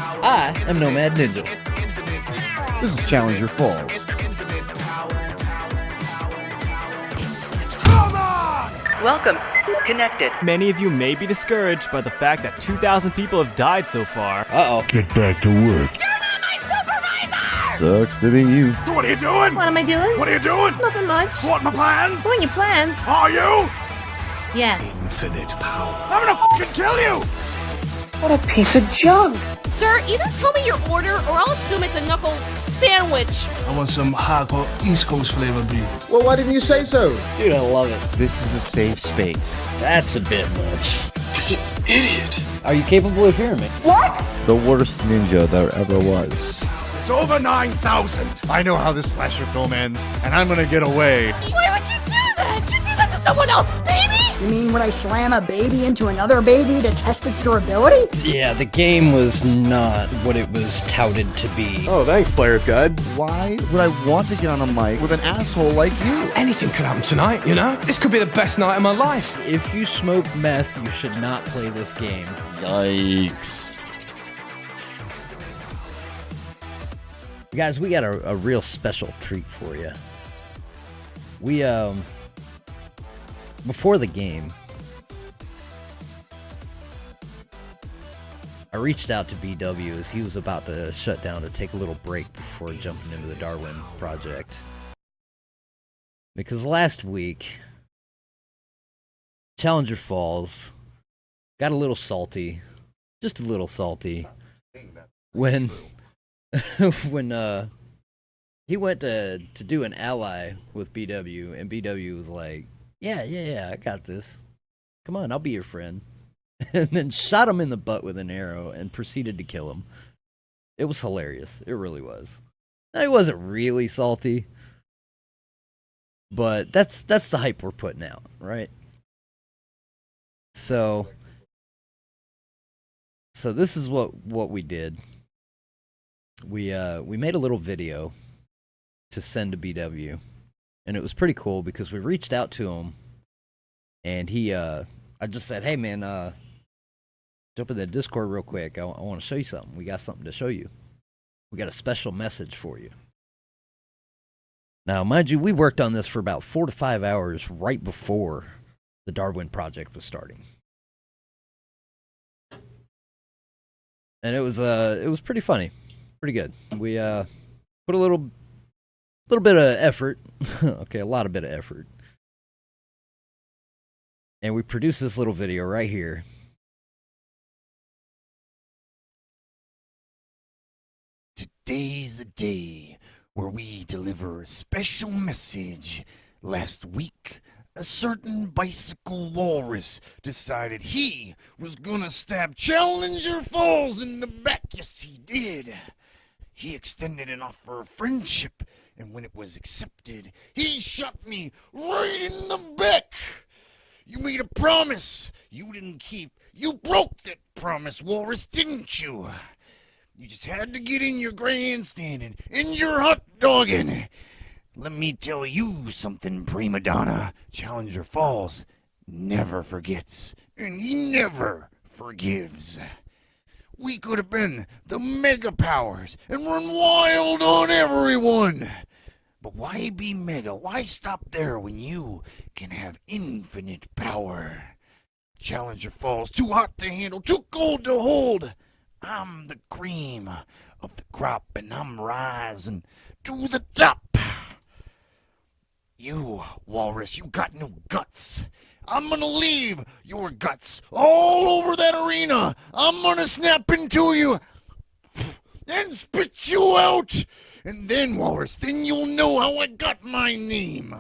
I am Nomad Ninja. This is Challenger Falls. Welcome. Connected. Many of you may be discouraged by the fact that 2,000 people have died so far. Uh-oh. Get back to work. You're not my supervisor! Sucks to be you. So what are you doing? What am I doing? What are you doing? Nothing much. What, my plans? What are your plans? Are you? Yes. Infinite power. I'm gonna f***ing kill you! What a piece of junk! Sir, either tell me your order or I'll assume it's a knuckle sandwich. I want some hardcore East Coast flavor beef. Well, why didn't you say so? Dude, I love it. This is a safe space. That's a bit much. You idiot. Are you capable of hearing me? What? The worst ninja there ever was. It's over 9,000. I know how this slasher film ends, and I'm gonna get away. Why would you do that? Did you do that to someone else's baby? You mean when I slam a baby into another baby to test its durability? Yeah, the game was not what it was touted to be. Oh, thanks, Player's Guide. Why would I want to get on a mic with an asshole like you? Anything could happen tonight, you know? This could be the best night of my life. If you smoke meth, you should not play this game. Yikes. Guys, we got a real special treat for you. We, before the game, I reached out to BW as he was about to shut down to take a little break before jumping into the Darwin project. Because last week, Challenger Falls got a little salty, just a little salty, when he went to do an ally with BW, and BW was like, yeah, I got this. Come on, I'll be your friend. And then shot him in the butt with an arrow and proceeded to kill him. It was hilarious. It really was. Now, he wasn't really salty, but that's the hype we're putting out, right? So this is what we did. We made a little video to send to BW, and it was pretty cool because we reached out to him, and I just said, hey man, jump in the Discord real quick. I want to show you something. We got something to show you. We got a special message for you. Now, mind you, we worked on this for about 4 to 5 hours right before the Darwin project was starting. And it was pretty funny. Pretty good. We put a little bit of effort. Okay, a lot of bit of effort. And we produced this little video right here. Today's the day where we deliver a special message. Last week, a certain bicycle walrus decided he was gonna stab Challenger Falls in the back. Yes, he did. He extended an offer of friendship, and when it was accepted, he shot me right in the back. You made a promise you didn't keep. You broke that promise, Walrus, didn't you? You just had to get in your grandstanding, in your hot dogging. Let me tell you something, prima donna. Challenger Falls never forgets, and he never forgives. We could have been the mega powers and run wild on everyone. But why be mega? Why stop there when you can have infinite power? Challenger Falls, too hot to handle, too cold to hold. I'm the cream of the crop, and I'm rising to the top. You, Walrus, you got no guts. I'm gonna leave your guts all over that arena. I'm gonna snap into you and spit you out. And then, Walrus, then you'll know how I got my name.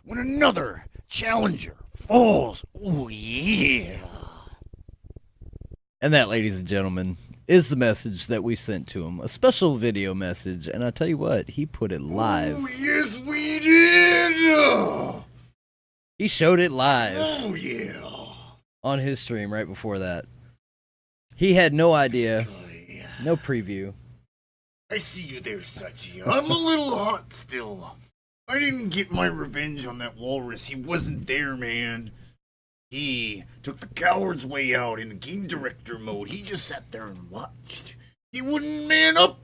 When another challenger falls. Oh, yeah. And that, ladies and gentlemen, is the message that we sent to him. A special video message, and I tell you what, he put it live. Oh, yes, we did. He showed it live. Oh, yeah. On his stream right before that. He had no idea. No preview. I see you there, Sachi. I'm a little hot still. I didn't get my revenge on that walrus. He wasn't there, man. He took the coward's way out in game director mode. He just sat there and watched. He wouldn't man up.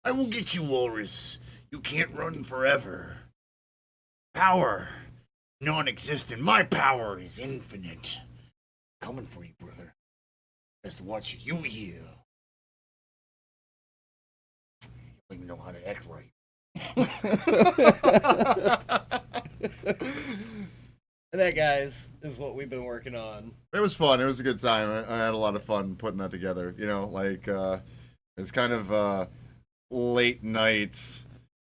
I will get you, Walrus. You can't run forever. Power, non-existent. My power is infinite. Coming for you, brother. Best watch you here. You don't even know how to act right. And that, guys, is what we've been working on. It was fun. It was a good time. I had a lot of fun putting that together. You know, like it's kind of late nights,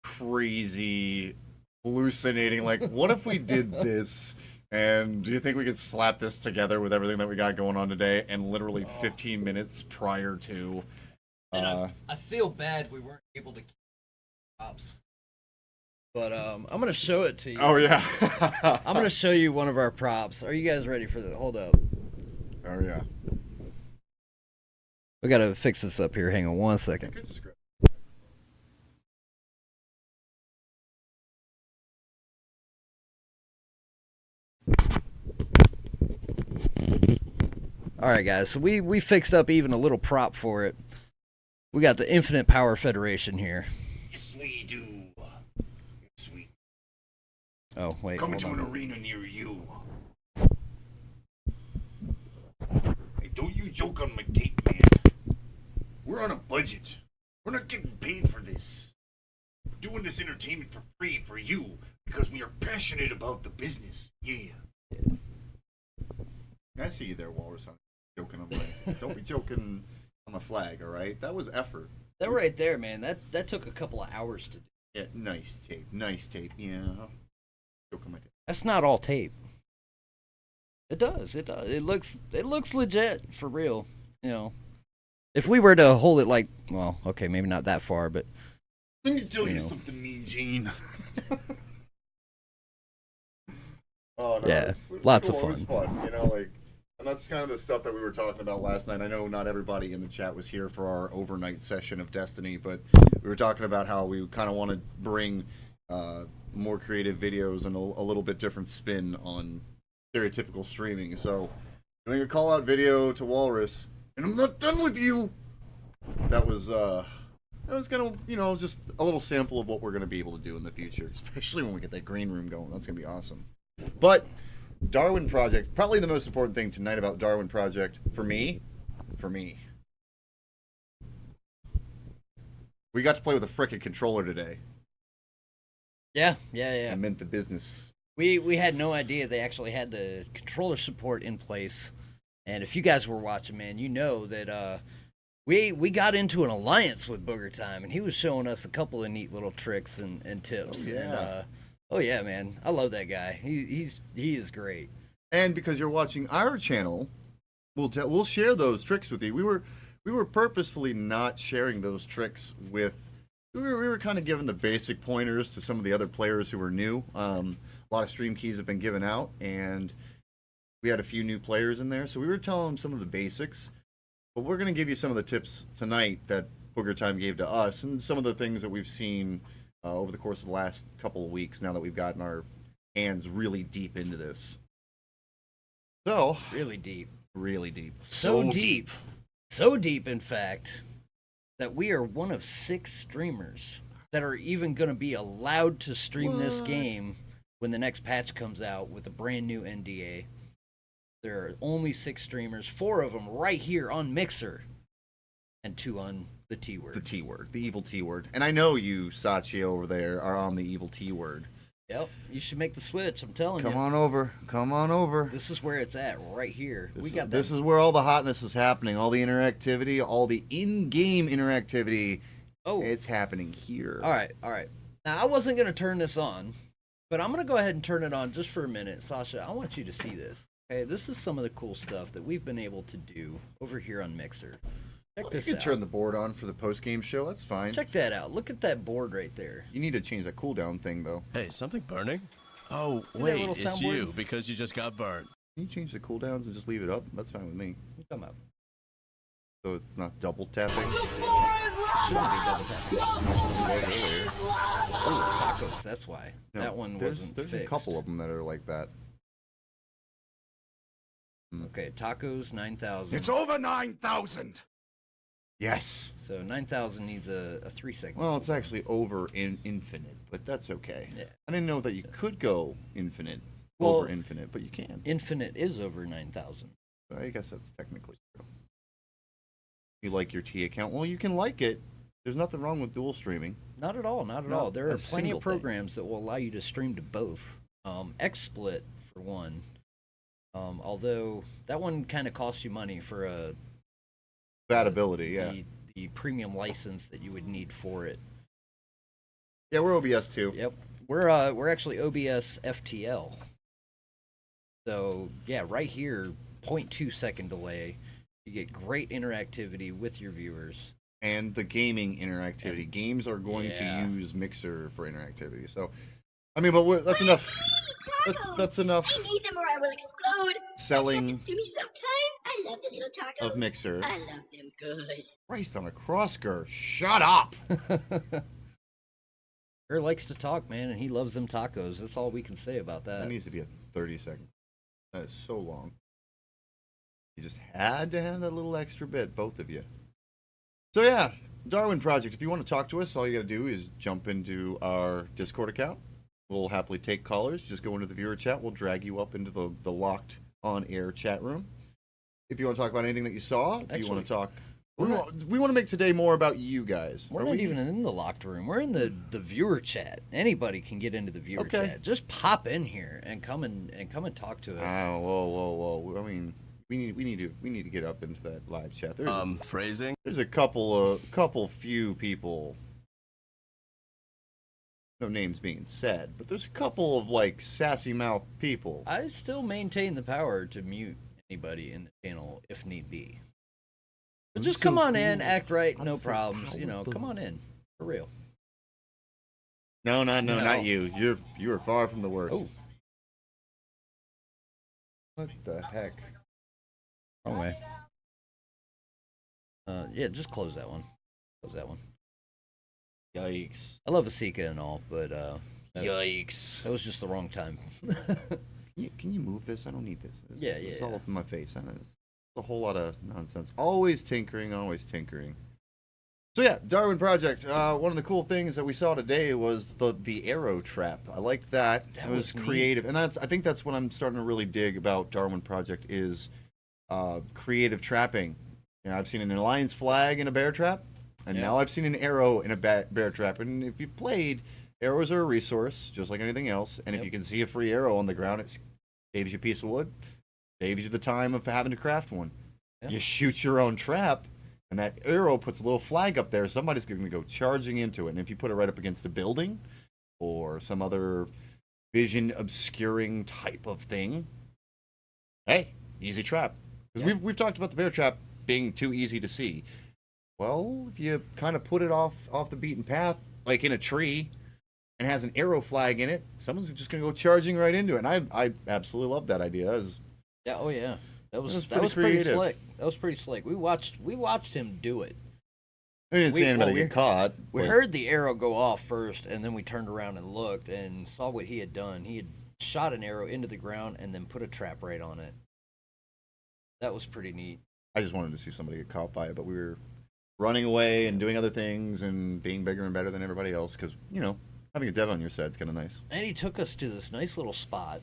crazy, hallucinating. Like, what if we did this? And do you think we could slap this together with everything that we got going on today? And literally 15 minutes prior to. And I feel bad we weren't able to keep props. But I'm going to show it to you. Oh, yeah. I'm going to show you one of our props. Are you guys ready for this? Hold up. Oh, yeah. We got to fix this up here. Hang on one second. All right, guys. So we fixed up even a little prop for it. We got the Infinite Power Federation here. Yes, we do. Yes, we. Oh, wait. Coming to hold an on. arena near you. Hey, don't you joke on my tape, man. We're on a budget. We're not getting paid for this. We're doing this entertainment for free for you because we are passionate about the business. Yeah. I see you there, Walrus. I'm joking on my. Don't be joking on my flag, all right? That was effort. That right there, man. That took a couple of hours to do. Yeah, nice tape. Nice tape. Yeah. Joke on my tape. That's not all tape. It does. It does. It looks legit for real. You know, if we were to hold it like, well, okay, maybe not that far, but Let me tell you know. something, Mean Gene. Oh, no, Yeah, it was lots of cool. It was fun. fun, you know, like, and that's kind of the stuff that we were talking about last night. I know not everybody in the chat was here for our overnight session of Destiny, but we were talking about how we kind of want to bring more creative videos and a little bit different spin on stereotypical streaming. So, doing a call-out video to Walrus, and I'm not done with you. That was kind of, you know, just a little sample of what we're going to be able to do in the future, especially when we get that green room going. That's going to be awesome. But Darwin Project, probably the most important thing tonight about the Darwin Project for me, we got to play with a frickin' controller today. yeah. I meant the business. We had no idea they actually had the controller support in place. And if you guys were watching, man, you know that we got into an alliance with Booger Time, and he was showing us a couple of neat little tricks and tips. Oh, yeah. And, oh yeah, man, I love that guy. He is great. And because you're watching our channel, we'll share those tricks with you. We were purposefully not sharing those tricks with. We were kind of giving the basic pointers to some of the other players who were new. A lot of stream keys have been given out, and we had a few new players in there, so we were telling them some of the basics. But we're going to give you some of the tips tonight that Booger Time gave to us, and some of the things that we've seen over the course of the last couple of weeks. Now that we've gotten our hands really deep into this, so Really deep. really deep. So deep. So deep, in fact, that we are one of 6 streamers that are even going to be allowed to stream this game when the next patch comes out with a brand new NDA. There are only 6 streamers, 4 of them right here on Mixer, and 2 on the T word. The T word, the evil T word. And I know you, Sachi, over there, are on the evil T word. Yep, you should make the switch. I'm telling you. Come on over. This is where it's at, right here. This is where all the hotness is happening. All the interactivity, all the in-game interactivity. Oh, it's happening here. All right. Now I wasn't gonna turn this on, but I'm gonna go ahead and turn it on just for a minute, Sasha. I want you to see this. Okay, this is some of the cool stuff that we've been able to do over here on Mixer. Check this out. You can turn the board on for the post-game show. That's fine. Check that out. Look at that board right there. You need to change that cooldown thing, though. Hey, something burning? Oh, that wait, little it's soundboard? you, because you just got burnt. Can you change the cooldowns and just leave it up? That's fine with me. Come up. So it's not double tapping. Shouldn't be double tapping. Oh, tacos. That's why. No, that one there's wasn't There's fixed. a couple of them that are like that. Okay, tacos 9,000. It's over 9,000. Yes. So 9,000 needs a 3-second. Well, it's actually over infinite, but that's okay. Yeah. I didn't know that you could go infinite Well, over infinite, but you can. Infinite is over 9,000. I guess that's technically true. You like your T account? Well, you can like it. There's nothing wrong with dual streaming. Not at all. Not at Not all. There a are plenty single of thing. programs that will allow you to stream to both. XSplit for one. Although that one kind of costs you money for Compatibility, yeah. the premium license that you would need for it. Yeah, we're OBS too. Yep. We're actually OBS FTL. So yeah, right here, 0.2-second delay. You get great interactivity with your viewers. And the gaming interactivity. Games are going Yeah. to use Mixer for interactivity. So, I mean, but that's enough. That's enough. I need them or I will explode. Selling Happens to me sometimes. I love the little tacos. of Mixer. I love them good. Christ on a crossgur. Shut up. Her likes to talk, man, and he loves them tacos. That's all we can say about that. That needs to be a 30-second. That is so long. You just had to have that little extra bit, both of you. So yeah, Darwin Project. If you want to talk to us, all you got to do is jump into our Discord account. We'll happily take callers. Just go into the viewer chat. We'll drag you up into the locked on-air chat room. If you want to talk about anything that you saw, if you want to talk... We want to make today more about you guys. We're not even in the locked room. We're in the viewer chat. Anybody can get into the viewer chat. Just pop in here and come and talk to us. Oh, whoa. I mean, we need to get up into that live chat. Phrasing. There's a few people. No names being said, but there's a couple of like sassy mouth people. I still maintain the power to mute anybody in the channel if need be. But just come on in, act right, no problems. You know, come on in, for real. No, not you. You are far from the worst. Oh. What the heck? Wrong way. Yeah, just close that one. Close that one. Yikes. I love Asika and all, but yikes. That was just the wrong time. Can you move this? I don't need this. It's Yeah. all up in my face. It's a whole lot of nonsense. Always tinkering. So yeah, Darwin Project. One of the cool things that we saw today was the arrow trap. I liked that. It was creative, and I think that's what I'm starting to really dig about Darwin Project is creative trapping. You know, I've seen an alliance flag in a bear trap, and now I've seen an arrow in a bear trap. And if you've played, arrows are a resource, just like anything else. And if you can see a free arrow on the ground, it saves you a piece of wood, saves you the time of having to craft one. You shoot your own trap, and that arrow puts a little flag up there. Somebody's going to go charging into it. And if you put it right up against a building or some other vision obscuring type of thing, hey, easy trap. Because we've talked about the bear trap being too easy to see. Well, if you kind of put it off the beaten path, like in a tree, and has an arrow flag in it, someone's just going to go charging right into it. And I absolutely love that idea. That was pretty pretty creative. slick. That was pretty slick. We watched him do it. I didn't see anybody get caught. We heard the arrow go off first, and then we turned around and looked and saw what he had done. He had shot an arrow into the ground and then put a trap right on it. That was pretty neat. I just wanted to see somebody get caught by it, but we were running away and doing other things and being bigger and better than everybody else because, you know, having a dev on your side is kind of nice. And he took us to this nice little spot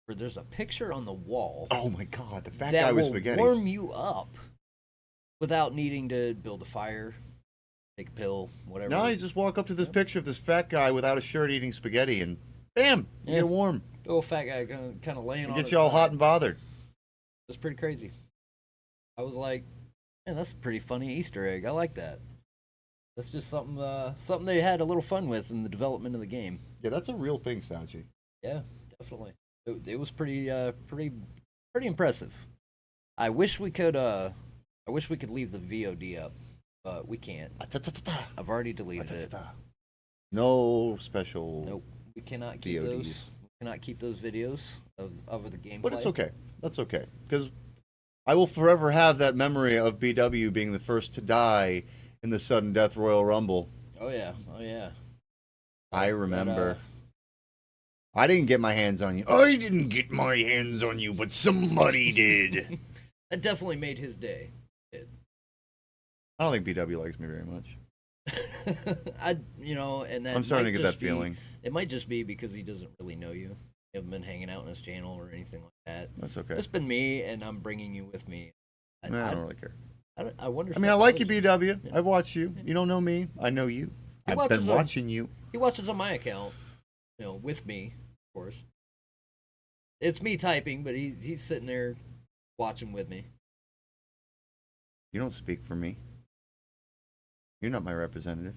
where there's a picture on the wall. Oh my God, the fat guy with spaghetti. That will warm you up without needing to build a fire, take a pill, whatever. No, you just walk up to this picture of this fat guy without a shirt eating spaghetti and bam, you get warm. Little fat guy kind of laying on Gets his you all side. hot and bothered. It's pretty crazy. I was like, man, that's a pretty funny Easter egg. I like that. That's just something they had a little fun with in the development of the game. Yeah, that's a real thing, Sachi. Yeah, definitely. It was pretty impressive. I wish we could leave the VOD up, but we can't. I've already deleted it. No special. Nope, we cannot keep those. We cannot keep those videos of the gameplay. But it's okay. That's okay because I will forever have that memory of BW being the first to die in the sudden death Royal Rumble. Oh yeah. I remember. I didn't get my hands on you. I didn't get my hands on you, but somebody did. That definitely made his day. I don't think BW likes me very much. And that I'm starting to might get that just be- feeling. It might just be because he doesn't really know you. You haven't been hanging out on his channel or anything like that. That's okay. It's been me, and I'm bringing you with me. I don't really care. I wonder. I mean, I like you, BW. I've watched you. You don't know me. I know you. He I've been watches watching you. He watches on my account, with me, of course. It's me typing, but he's sitting there watching with me. You don't speak for me. You're not my representative.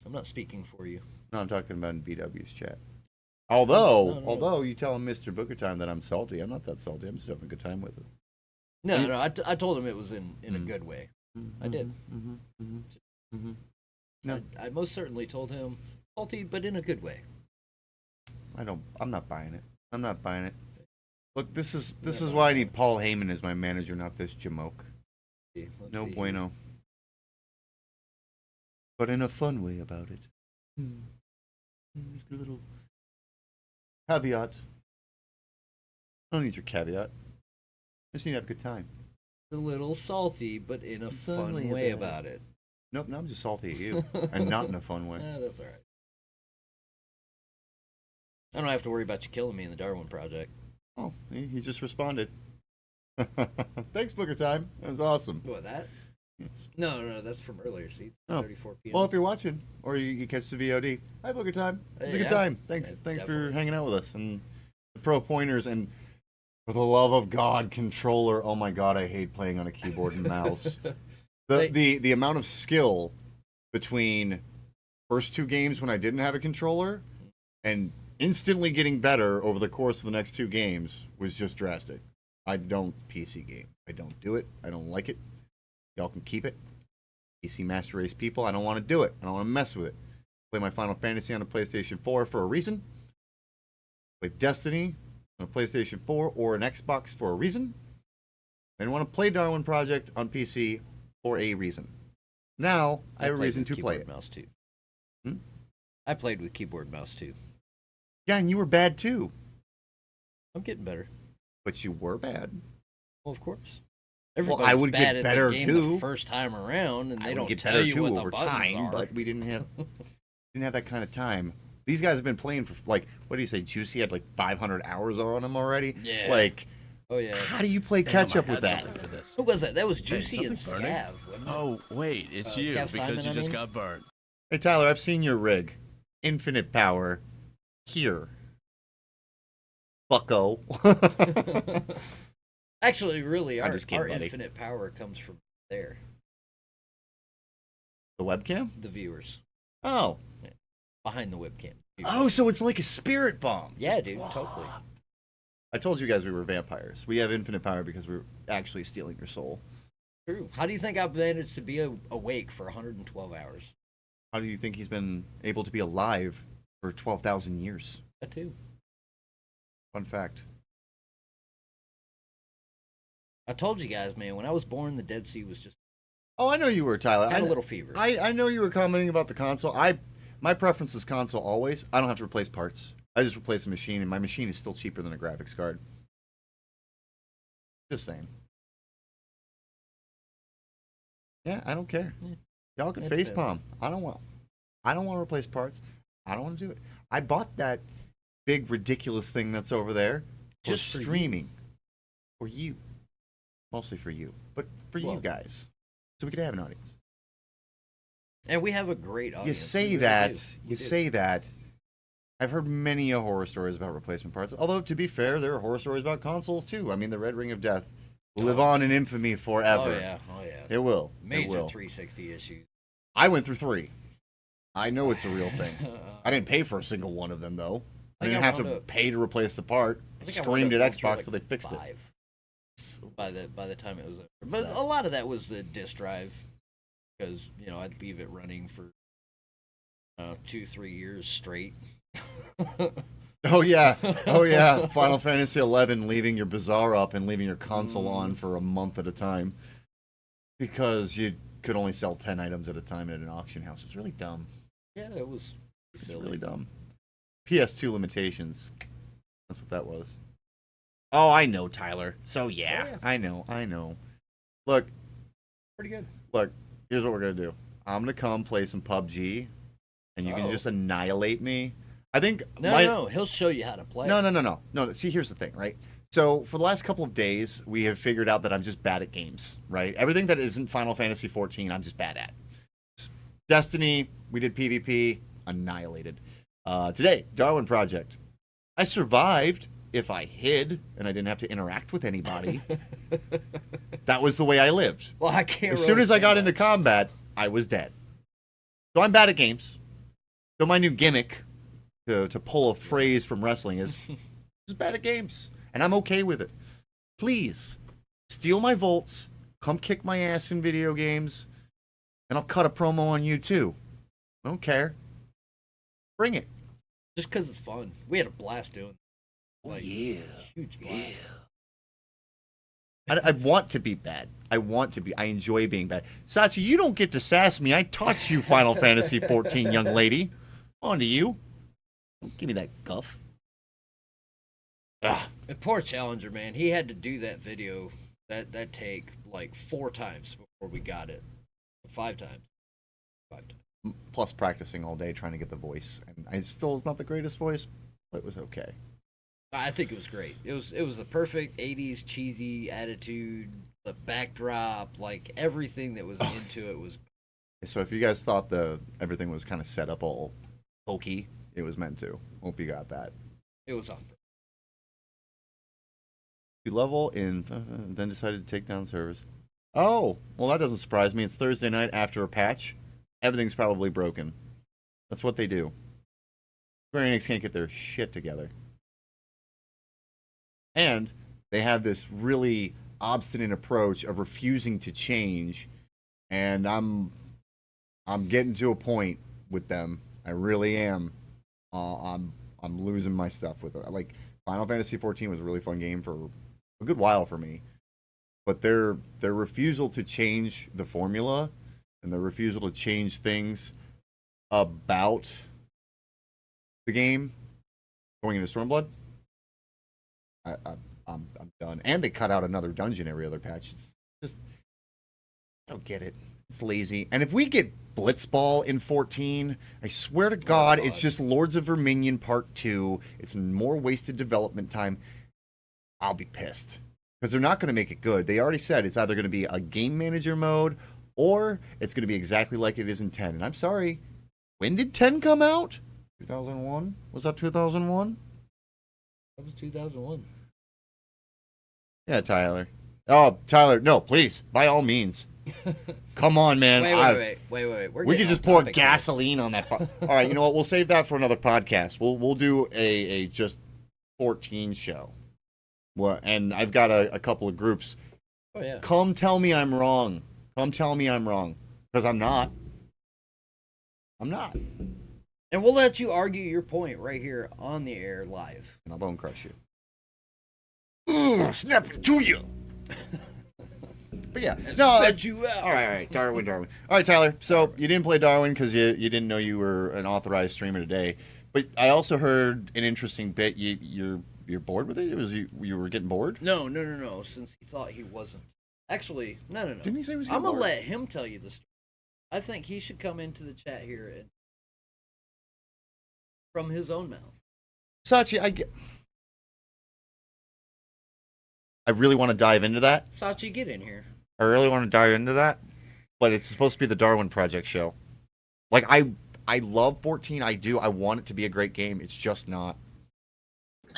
I'm not speaking for you. No, I'm talking about in BW's chat. Although, No. although you tell him Mr. Booker Time that I'm salty, I'm not that salty. I'm just having a good time with it. No. I told him it was in a good way. I did. No, I most certainly told him salty, but in a good way. I'm not buying it. I'm not buying it. Look, this is why I need Paul Heyman as my manager, not this jamoke. No bueno. But in a fun way about it. Just a little caveat. I don't need your caveat. I just need to have a good time. A little salty, but in a fun way about it. Nope, no, I'm just salty at you, and not in a fun way. That's all right. I don't have to worry about you killing me in the Darwin Project. Oh, he just responded. Thanks, Booker Time. That was awesome. What, that? Yes. No, that's from earlier. See, 34 p.m. Well, if you're watching, or you catch the VOD, hi, Booker Time. It was a good time. Thanks for hanging out with us. And the pro pointers, and for the love of God, controller. Oh my God, I hate playing on a keyboard and mouse. The amount of skill between first two games when I didn't have a controller and instantly getting better over the course of the next two games was just drastic. I don't PC game. I don't do it. I don't like it. Y'all can keep it. PC Master Race people, I don't want to do it. I don't want to mess with it. Play my Final Fantasy on a PlayStation 4 for a reason. Play Destiny on a PlayStation 4 or an Xbox for a reason. And want to play Darwin Project on PC for a reason. Now, I have a reason to play it. Mouse too. I played with keyboard and mouse too. Yeah, and you were bad too. I'm getting better. But you were bad. Well, of course. Well, I would get better too the first time around, and they don't get tell better you too what over the buttons time. are. But we didn't have that kind of time. These guys have been playing for what do you say? Juicy had 500 hours on them already. Yeah. Oh yeah. How do you play catch up with that? Who was that? That was Juicy and burning? Scav. Wasn't it? Oh, wait, it's you Scav because Simon, you just got burnt. Hey Tyler, I've seen your rig. Infinite power. Here. Bucko. Actually, really, our just kidding, buddy. infinite power comes from there. The webcam? The viewers. Oh. Yeah. Behind the webcam. Oh, so it's like a spirit bomb. Yeah, dude, totally. I told you guys we were vampires. We have infinite power because we're actually stealing your soul. True. How do you think I've managed to be awake for 112 hours? How do you think he's been able to be alive for 12,000 years? That too. Fun fact. I told you guys, man, when I was born, the Dead Sea was just... Oh, I know you were, Tyler. I had a little fever. I know you were commenting about the console. My preference is console always. I don't have to replace parts. I just replace the machine, and my machine is still cheaper than a graphics card. Just saying. Yeah, I don't care. Yeah. Y'all can facepalm. I don't want to replace parts. I don't want to do it. I bought that big ridiculous thing that's over there Just for streaming. For you. Mostly for you. But for you guys. So we could have an audience. And we have a great audience. You say that. You say that. I've heard many horror stories about replacement parts. Although, to be fair, there are horror stories about consoles, too. I mean, the Red Ring of Death will live on in infamy forever. Oh, yeah. It will. Major it will. 360 issues. I went through 3. I know it's a real thing. I didn't pay for a single one of them, though. I didn't have to pay to replace the part. Screamed at Xbox, so they fixed it. By the time it was over. But a lot of that was the disk drive. Because, I'd leave it running for 2-3 years straight. Oh yeah. Final Fantasy 11, leaving your Bazaar up and leaving your console on for a month at a time. Because you could only sell 10 items at a time at an auction house. It's really dumb. Yeah, it was silly. Really dumb. PS2 limitations. That's what that was. Oh, I know, Tyler. So yeah. I know. Look. Pretty good. Look, Here's what we're gonna do. I'm gonna come play some PUBG, and you can just annihilate me. I think no, he'll show you how to play. No. See, here's the thing, right? So for the last couple of days, we have figured out that I'm just bad at games, right? Everything that isn't Final Fantasy 14, I'm just bad at. Destiny, we did PvP, annihilated. Today, Darwin Project. I survived if I hid and I didn't have to interact with anybody. That was the way I lived. Well, I can't. As soon as I got into combat, I was dead. So I'm bad at games. So my new gimmick to pull a phrase from wrestling is just bad at games. And I'm okay with it. Please, steal my volts, come kick my ass in video games, and I'll cut a promo on you too. I don't care. Bring it. Just because it's fun. We had a blast doing it. Like, yeah. Huge blast. Yeah. I want to be bad. I enjoy being bad. Sachi, you don't get to sass me. I taught you Final Fantasy 14, young lady. On to you. Don't give me that guff. Ugh. And poor Challenger, man. He had to do that video, that take, like 4 times before we got it. 5 times. 5 times. Plus practicing all day trying to get the voice. And it's not the greatest voice, but it was okay. I think it was great. It was the perfect 80s cheesy attitude, the backdrop, like everything that was into it was. So if you guys thought everything was kind of set up all hokey, it was meant to. Hope you got that. It was on. You level in, then decided to take down servers. Oh, well that doesn't surprise me. It's Thursday night after a patch. Everything's probably broken. That's what they do. Square Enix can't get their shit together. And they have this really obstinate approach of refusing to change, and I'm getting to a point with them. I really am. I'm losing my stuff with it. Like Final Fantasy 14 was a really fun game for a good while for me, but their refusal to change the formula and their refusal to change things about the game going into Stormblood. I'm done. And they cut out another dungeon every other patch. It's just, I don't get it. It's lazy. And if we get Blitzball in 14, I swear to God, it's just Lords of Verminion Part 2. It's more wasted development time. I'll be pissed. Because they're not going to make it good. They already said it's either going to be a game manager mode or it's going to be exactly like it is in 10. And I'm sorry. When did 10 come out? 2001? Was that 2001? That was 2001. Yeah, Tyler. Oh, Tyler, no, please, by all means. Come on, man. Wait. We could just pour gasoline on that. All right, you know what? We'll save that for another podcast. We'll do a just 14 show. Well, and I've got a couple of groups. Oh yeah. Come tell me I'm wrong. Come tell me I'm wrong, because I'm not. I'm not. And we'll let you argue your point right here on the air live. And I'll bone crush you. Snap it to you. But yeah, no. You out. All right, Darwin. All right, Tyler. So you didn't play Darwin because you didn't know you were an authorized streamer today. But I also heard an interesting bit. You're bored with it. It was you were getting bored. No. Since he thought he wasn't. Actually, no. Didn't he say he was? I'm gonna bored? let him tell you the story. I think he should come into the chat here and from his own mouth. Sachi, I really want to dive into that. Sachi, get in here. I really want to dive into that, but it's supposed to be the Darwin Project show. Like I love 14. I do. I want it to be a great game. It's just not.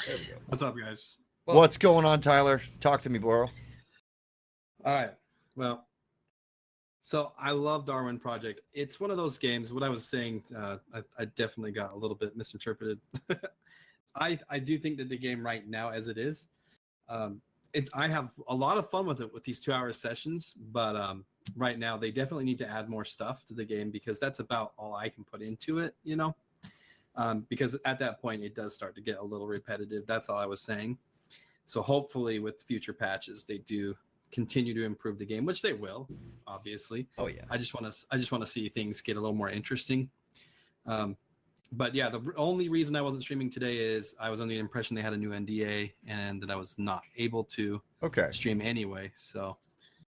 There we go. What's up, guys? Well, what's going on, Tyler? Talk to me, bro. All right. Well, so I love Darwin Project. It's one of those games. What I was saying, I definitely got a little bit misinterpreted. I do think that the game right now, as it is, I have a lot of fun with it with these 2-hour sessions. But right now, they definitely need to add more stuff to the game because that's about all I can put into it. You know, because at that point, it does start to get a little repetitive. That's all I was saying. So hopefully, with future patches, they do continue to improve the game, which they will, obviously. Oh yeah. I just want to see things get a little more interesting. But yeah, the only reason I wasn't streaming today is I was under the impression they had a new NDA and that I was not able to stream anyway. So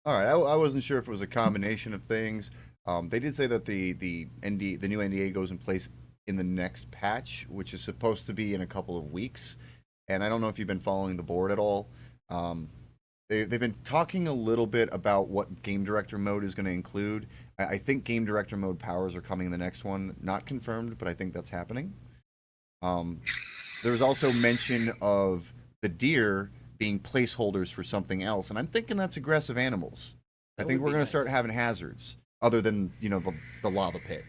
All right, I wasn't sure if it was a combination of things. They did say that the new NDA goes in place in the next patch, which is supposed to be in a couple of weeks. And I don't know if you've been following the board at all. Um, they've been talking a little bit about what game director mode is going to include. I think game director mode powers are coming in the next one. Not confirmed, but I think that's happening. There was also mention of the deer being placeholders for something else, and I'm thinking that's aggressive animals. I think we're going to start having hazards other than the lava pit.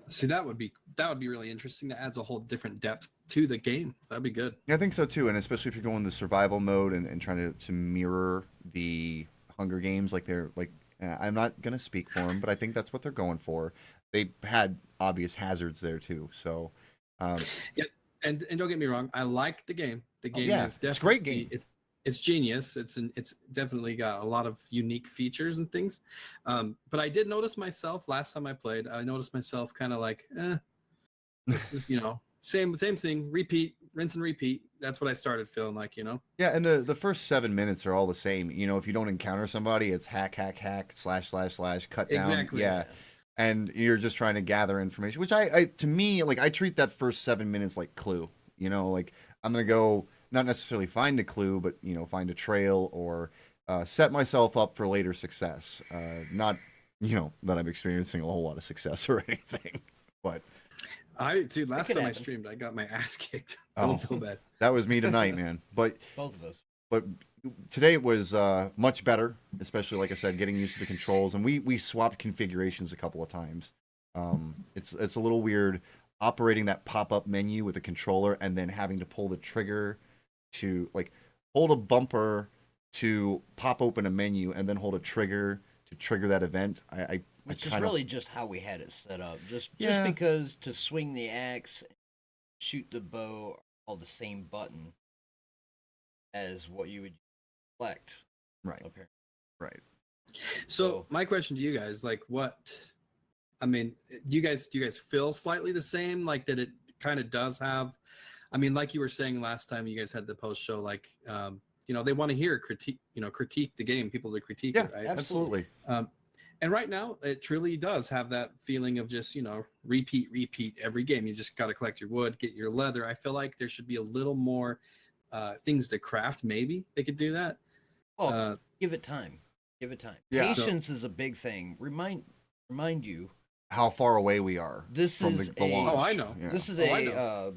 See, that would be really interesting. That adds a whole different depth to the game. That'd be good. Yeah, I think so too, and especially if you're going the survival mode and trying to mirror the Hunger Games, I'm not going to speak for them, but I think that's what they're going for. They had obvious hazards there too, so. Yeah, and don't get me wrong, I like the game. The game is definitely it's a great game. It's genius. It's definitely got a lot of unique features and things. But I did notice myself last time I played. I noticed myself kind of like, this is same thing. Repeat, rinse and repeat. That's what I started feeling like. Yeah, and the first 7 minutes are all the same. If you don't encounter somebody, it's hack, slash, cut down. Exactly. Yeah. And you're just trying to gather information, which to me, I treat that first 7 minutes like Clue. I'm gonna go not necessarily find a clue, but find a trail or set myself up for later success. Not that I'm experiencing a whole lot of success or anything, but last time I streamed, I got my ass kicked. Don't feel bad. That was me tonight, man. But both of us. But today it was much better, especially like I said, getting used to the controls, and we swapped configurations a couple of times. It's a little weird operating that pop-up menu with a controller and then having to pull the trigger to hold a bumper to pop open a menu and then hold a trigger to trigger that event. Which is really just how we had it set up. Just because to swing the axe, and shoot the bow, are all the same button as what you would select. Right. Apparently. Right. So my question to you guys, do you guys feel slightly the same? Like that it kind of does have, like you were saying last time you guys had the post show, they want to hear critique the game, people to critique it, right? Absolutely. And right now it truly does have that feeling of just, repeat every game. You just got to collect your wood, get your leather. I feel like there should be a little more things to craft. Maybe they could do that. Well, give it time. Yeah. Patience is a big thing. Remind you how far away we are from the launch. Oh, I know. Yeah. This is a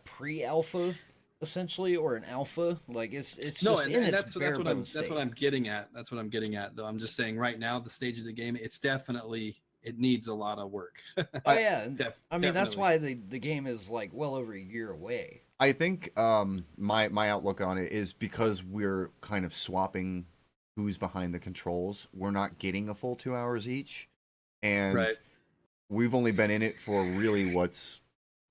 pre-alpha, essentially, or an alpha. It's no, just and that's what I'm getting at. That's what I'm getting at, though. I'm just saying right now, the stage of the game, it needs a lot of work. Oh yeah, definitely. That's why the game is well over a year away. I think my outlook on it is because we're kind of swapping who's behind the controls. We're not getting a full 2 hours each, and we've only been in it for really what's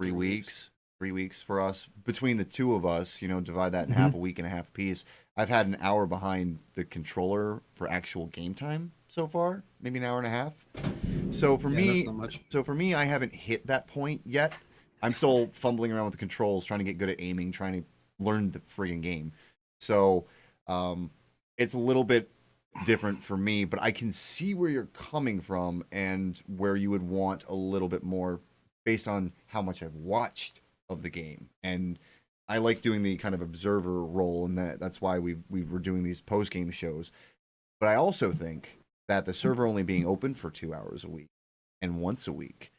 3 weeks. 3 weeks for us between the two of us. Divide that in half, a week and a half piece. I've had an hour behind the controller for actual game time so far, maybe an hour and a half. So for me, I haven't hit that point yet. I'm still fumbling around with the controls, trying to get good at aiming, trying to learn the friggin' game. So it's a little bit different for me, but I can see where you're coming from and where you would want a little bit more based on how much I've watched of the game. And I like doing the kind of observer role, and that's why we were doing these post-game shows. But I also think that the server only being open for 2 hours a week and once a week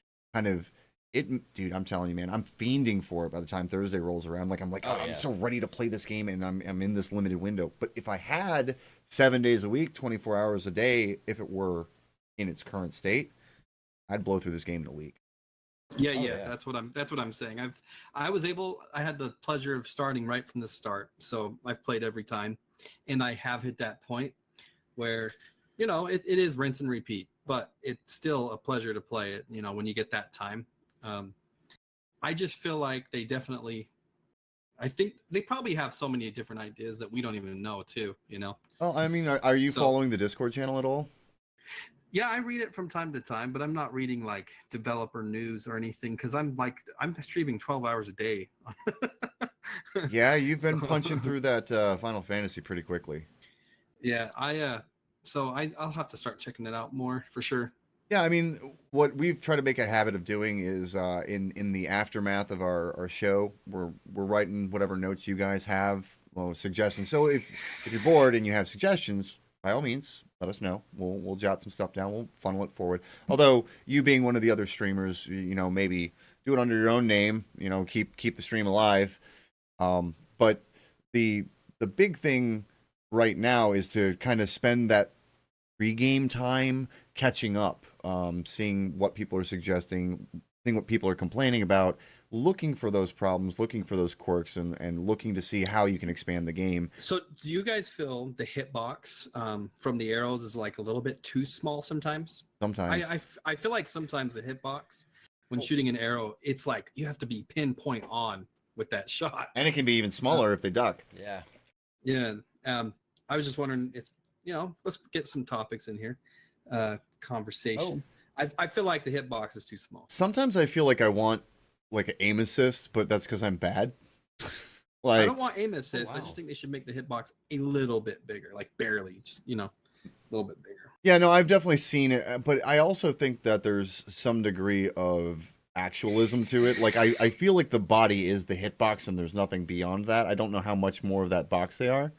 dude, I'm telling you, man, I'm fiending for it by the time Thursday rolls around. I'm so ready to play this game, and I'm in this limited window. But if I had 7 days a week, 24 hours a day, if it were in its current state, I'd blow through this game in a week. Yeah. That's what I'm saying. I had the pleasure of starting right from the start. So I've played every time, and I have hit that point where, it is rinse and repeat, but it's still a pleasure to play it, when you get that time. I just feel like I think they probably have so many different ideas that we don't even know too, Oh, are you following the Discord channel at all? Yeah, I read it from time to time, but I'm not reading developer news or anything because I'm streaming 12 hours a day. Yeah, you've been punching through that Final Fantasy pretty quickly. Yeah, So I'll have to start checking it out more for sure. Yeah, I mean, what we've tried to make a habit of doing is in the aftermath of our show, we're writing whatever notes you guys have, well, suggestions. So if you're bored and you have suggestions, by all means, let us know. We'll jot some stuff down. We'll funnel it forward. Although you being one of the other streamers, maybe do it under your own name. Keep the stream alive. But the big thing right now is to kind of spend that pre-game time catching up, seeing what people are suggesting, seeing what people are complaining about, looking for those problems, looking for those quirks, and looking to see how you can expand the game. So do you guys feel the hitbox from the arrows is like a little bit too small sometimes? Sometimes. I feel like sometimes the hitbox, when shooting an arrow, it's like you have to be pinpoint on with that shot. And it can be even smaller if they duck. Yeah. Yeah. I was just wondering if, let's get some topics in here. Conversation. I feel like the hitbox is too small. Sometimes I feel like I want like an aim assist, but that's because I'm bad. I don't want aim assist. I just think they should make the hitbox a little bit bigger, like barely, just a little bit bigger. Yeah, no, I've definitely seen it, but I also think that there's some degree of actualism to it. Like I feel like the body is the hitbox, and there's nothing beyond that. I don't know how much more of that box they are.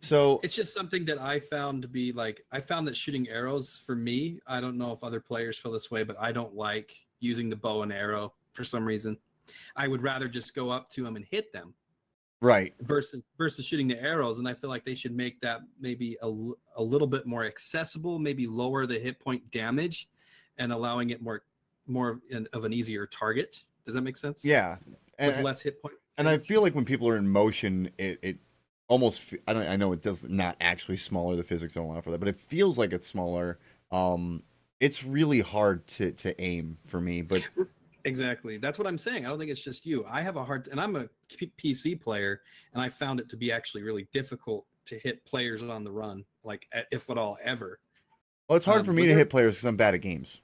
So it's just something that I found to be like, I found that shooting arrows for me, I don't know if other players feel this way, but I don't like using the bow and arrow for some reason. I would rather just go up to them and hit them. Right. Versus shooting the arrows. And I feel like they should make that maybe a little bit more accessible, maybe lower the hit point damage and allowing it more of an easier target. Does that make sense? Yeah. With less hit point. And I feel like when people are in motion, it almost, I know it does not actually smaller, the physics don't allow for that, but it feels like it's smaller. It's really hard to aim for me, but exactly, that's what I'm saying. I don't think it's just you. I have a hard, and I'm a PC player, and I found it to be actually really difficult to hit players on the run, like if at all ever. Well, it's hard for me to hit players because I'm bad at games.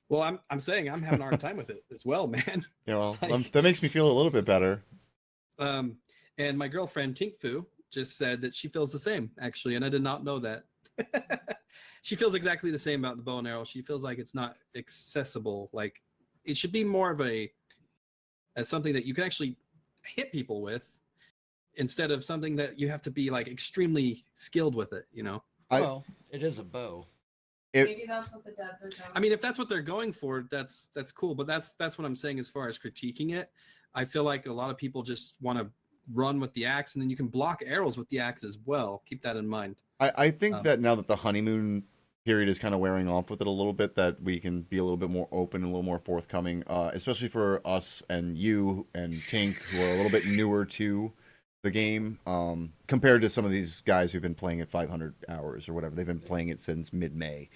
Well, I'm saying I'm having a hard time with it as well, man. Yeah, well, that makes me feel a little bit better. And my girlfriend Tinkfu just said that she feels the same, actually, and I did not know that. She feels exactly the same about the bow and arrow. She feels like it's not accessible. Like it should be more of as something that you can actually hit people with, instead of something that you have to be like extremely skilled with it. Well, it is a bow. Maybe that's what the devs are doing. I mean, if that's what they're going for, that's cool. But that's what I'm saying as far as critiquing it. I feel like a lot of people just want to run with the axe, and then you can block arrows with the axe as well. Keep that in mind. I think that now that the honeymoon period is kind of wearing off with it a little bit, that we can be a little bit more open and a little more forthcoming, especially for us and you and Tink, who are a little bit newer to the game, compared to some of these guys who've been playing it 500 hours or whatever. They've been playing it since mid-May.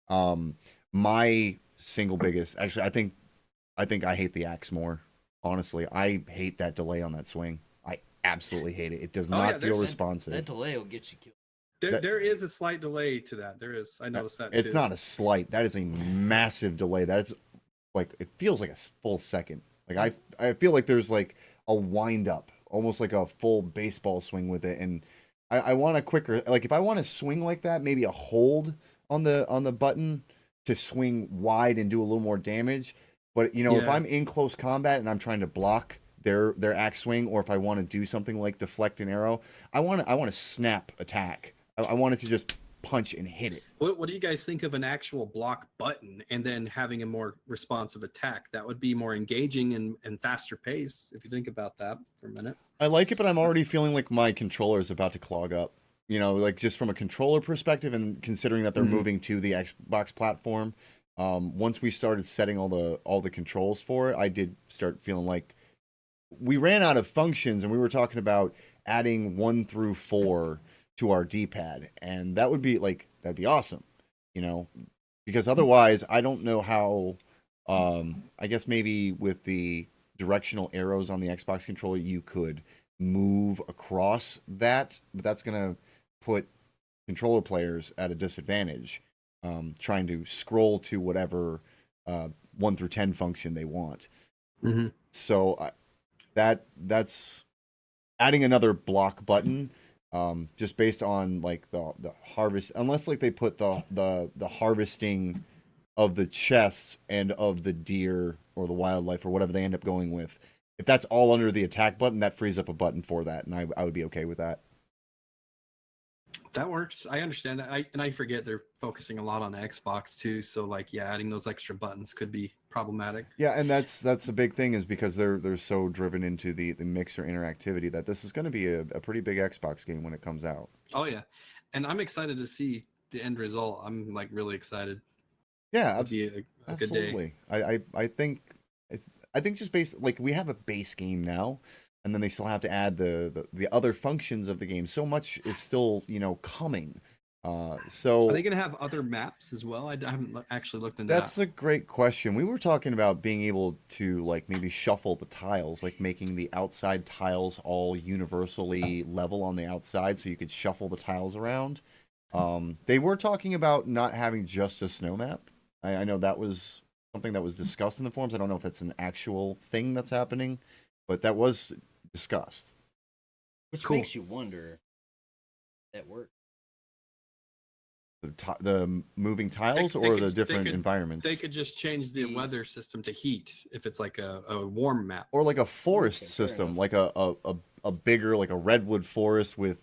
My single biggest, actually, I think I hate the axe more. Honestly, I hate that delay on that swing. I absolutely hate it. It does not feel responsive. That delay will get you killed. There is a slight delay to that. There is. I noticed that. It's not a slight. That is a massive delay. That is like, it feels like a full second. Like I feel like there's like a wind up, almost like a full baseball swing with it. And I want a quicker, like if I want to swing like that, maybe a hold on the button to swing wide and do a little more damage. But if I'm in close combat and I'm trying to block their axe swing, or if I want to do something like deflect an arrow, I want to snap attack. I want it to just punch and hit it. What do you guys think of an actual block button and then having a more responsive attack? That would be more engaging and faster pace, if you think about that for a minute. I like it, but I'm already feeling like my controller is about to clog up. Like just from a controller perspective, and considering that they're moving to the Xbox platform, once we started setting all the controls for it, I did start feeling like we ran out of functions, and we were talking about adding 1 through 4 to our D-pad, and that'd be awesome, because otherwise I don't know how. I guess maybe with the directional arrows on the Xbox controller, you could move across that, but that's gonna put controller players at a disadvantage, trying to scroll to whatever 1 through 10 function they want. Mm-hmm. So that's adding another block button just based on like the harvest, unless like they put the harvesting of the chests and of the deer or the wildlife or whatever they end up going with. If that's all under the attack button, that frees up a button for that, and I would be okay with that. That works. I understand that. I forget they're focusing a lot on Xbox too. So like, yeah, adding those extra buttons could be problematic. Yeah, and that's a big thing, is because they're so driven into the mixer interactivity that this is going to be a pretty big Xbox game when it comes out. Oh yeah, and I'm excited to see the end result. I'm like really excited. Yeah, it'll be a good day. I think just based, like, we have a base game now, and then they still have to add the other functions of the game. So much is still coming. So are they going to have other maps as well? I haven't actually looked into that's a great question. We were talking about being able to like maybe shuffle the tiles, like making the outside tiles all universally level on the outside, so you could shuffle the tiles around. They were talking about not having just a snow map. I know that was something that was discussed in the forums. I don't know if that's an actual thing that's happening, but that was discussed. Which makes you wonder if that works. The moving tiles or the different environments? They could just change the weather system to heat if it's like a warm map. Or like a forest system, like a bigger, like a redwood forest with,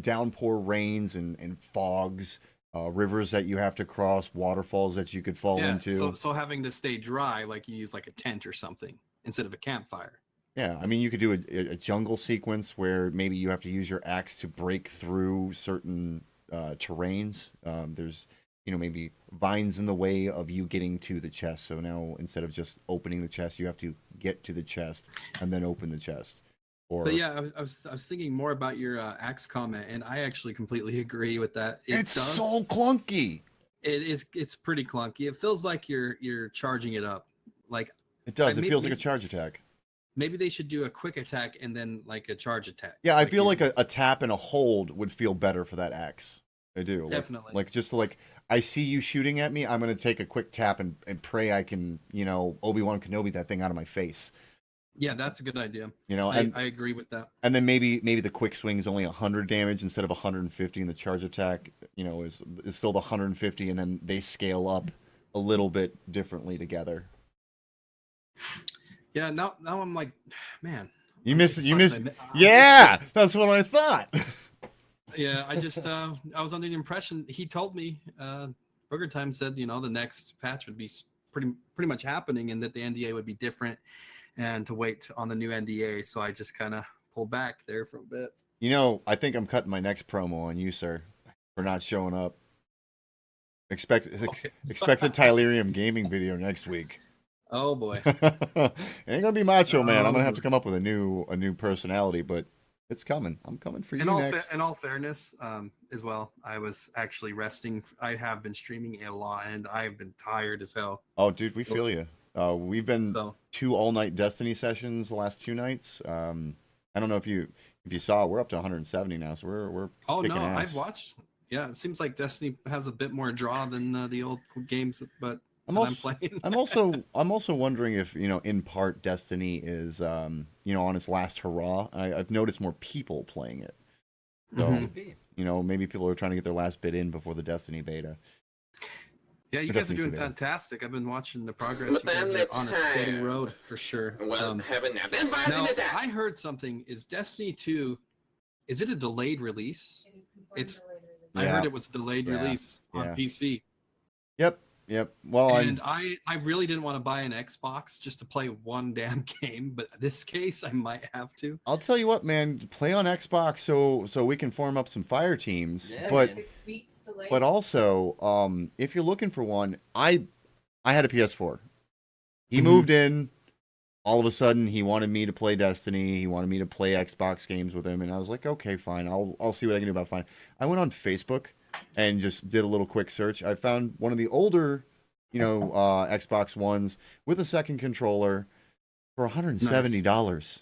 downpour rains and fogs, rivers that you have to cross, waterfalls that you could fall into. So having to stay dry, like you use like a tent or something instead of a campfire. Yeah, I mean, you could do a jungle sequence where maybe you have to use your axe to break through certain terrains. There's maybe vines in the way of you getting to the chest, so now instead of just opening the chest, you have to get to the chest and then open the chest. But yeah, I was thinking more about your axe comment, and I actually completely agree with that. It's so clunky. It's pretty clunky. It feels like you're charging it up. Like it does. It feels like a charge attack. Maybe they should do a quick attack and then like a charge attack. Yeah, I feel like a tap and a hold would feel better for that axe. I do. Definitely. Like just like, I see you shooting at me, I'm going to take a quick tap and pray I can, Obi-Wan Kenobi that thing out of my face. Yeah, that's a good idea. And I agree with that. And then maybe the quick swing is only 100 damage instead of 150, and the charge attack, is still the 150, and then they scale up a little bit differently together. Yeah, now I'm like, man. You miss. Yeah, that's what I thought. Yeah, I just I was under the impression, he told me, Burger Time said, the next patch would be pretty much happening, and that the NDA would be different, and to wait on the new NDA. So I just kind of pulled back there for a bit. I think I'm cutting my next promo on you, sir, for not showing up. Expect a Tylerium gaming video next week. Oh boy. It ain't gonna be Macho Man. I'm gonna have to come up with a new personality, but it's coming. I'm coming for you next. In all fairness, as well, I was actually resting. I have been streaming a lot, and I've been tired as hell. Oh, dude, we feel you. We've been 2 all-night Destiny sessions the last 2 nights. I don't know if you saw, we're up to 170 now, so we're kicking ass. I've watched. Yeah, it seems like Destiny has a bit more draw than the old games, but I'm playing. I'm also wondering if, in part Destiny is on its last hurrah. I've noticed more people playing it. So, maybe people are trying to get their last bit in before the Destiny beta. Yeah, you guys are doing fantastic. I've been watching the progress. You guys are on a steady road for sure. Now, I heard something. Is Destiny 2, is it a delayed release? I heard it was a delayed release on PC. Yep. Well, I really didn't want to buy an Xbox just to play one damn game, but in this case, I might have to. I'll tell you what, man. Play on Xbox so we can form up some fire teams. Yeah, but 6 weeks delayed. But also, if you're looking for one, I had a PS4. He moved in. All of a sudden, he wanted me to play Destiny. He wanted me to play Xbox games with him, and I was like, okay, fine. I'll see what I can do about fine. I went on Facebook and just did a little quick search. I found one of the older, Xbox Ones with a second controller for $170. Nice.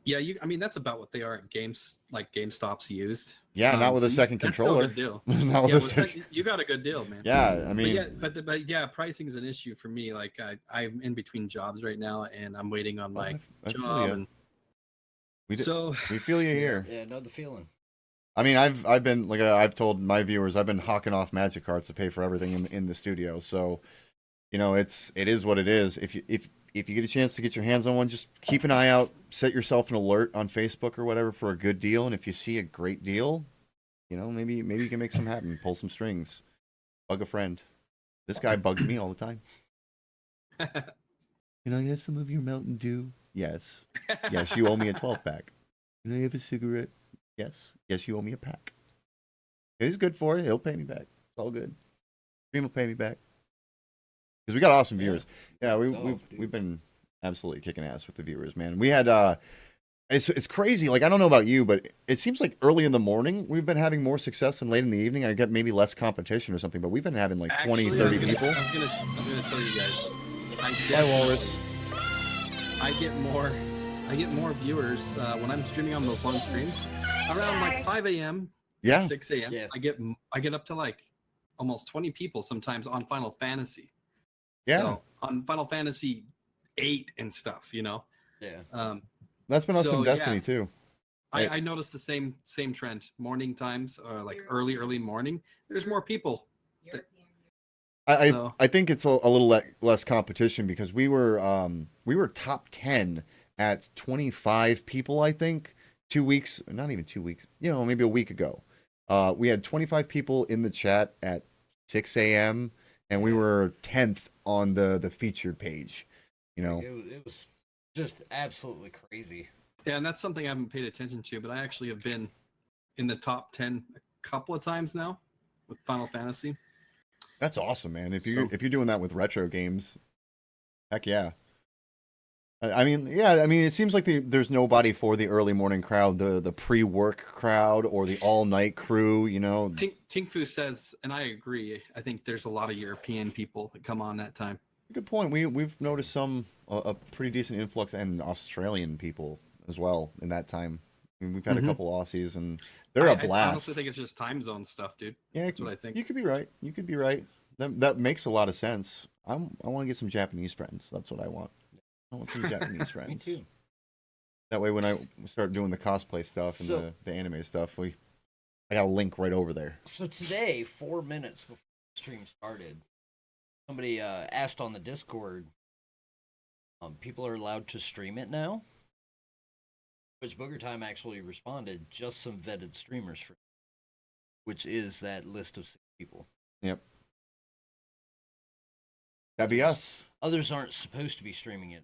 Yeah, that's about what they are at games, like GameStop's used. Yeah, not with a second controller. That's still a good deal. Not with a second. You got a good deal, man. Yeah, I mean, but yeah, pricing is an issue for me. Like I'm in between jobs right now, and I'm waiting on my job, and We So we feel you here. Yeah, know the feeling. I mean, I've been like I've told my viewers, I've been hawking off Magic cards to pay for everything in the studio. So, you know, it is what it is. If you get a chance to get your hands on one, just keep an eye out. Set yourself an alert on Facebook or whatever for a good deal. And if you see a great deal, you know, maybe you can make some happen. Pull some strings. Bug a friend. This guy bugs me all the time. Can I have some of your Mountain Dew? Yes. Yes, you owe me a 12-pack. Can I have a cigarette? Yes. Yes, you owe me a pack. He's good for it. He'll pay me back. It's all good. Stream will pay me back. Because we got awesome viewers. Yeah, we've been absolutely kicking ass with the viewers, man. We had it's crazy. Like, I don't know about you, but it seems like early in the morning we've been having more success than late in the evening. I get maybe less competition or something, but we've been having like 20, 30 people. I'm gonna tell you guys. Hi, Walrus. I get more viewers when I'm streaming on those long streams around like 5 a.m. Yeah. 6 a.m. Yeah. I get up to like almost 20 people sometimes on Final Fantasy. Yeah. So on Final Fantasy 8 and stuff, you know. Yeah. That's been us in Destiny too. I noticed the same trend. Morning times, like early morning. There's more people. I think it's a little less competition because we were top 10 at 25 people, I think, 2 weeks, not even 2 weeks, you know, maybe a week ago. We had 25 people in the chat at 6 a.m. and we were 10th on the featured page, you know. It was just absolutely crazy. Yeah, and that's something I haven't paid attention to, but I actually have been in the top 10 a couple of times now with Final Fantasy. That's awesome, man. If you're doing that with retro games, heck yeah. I mean, it seems like there's nobody for the early morning crowd, the pre-work crowd, or the all-night crew, you know. Tinkfu says, and I agree, I think there's a lot of European people that come on that time. Good point. We've noticed a pretty decent influx and Australian people as well in that time. I mean, we've had a couple Aussies, and they're a blast. I honestly think it's just time zone stuff, dude. Yeah, that's what I think. You could be right. That makes a lot of sense. I want to get some Japanese friends. That's what I want. I want some Japanese friends. Me too. That way, when I start doing the cosplay stuff and the anime stuff, I got a link right over there. So today, 4 minutes before the stream started, somebody asked on the Discord, people are allowed to stream it now? Which Booger Time actually responded, just some vetted streamers, which is that list of 6 people. Yep. That'd be us. Others aren't supposed to be streaming it.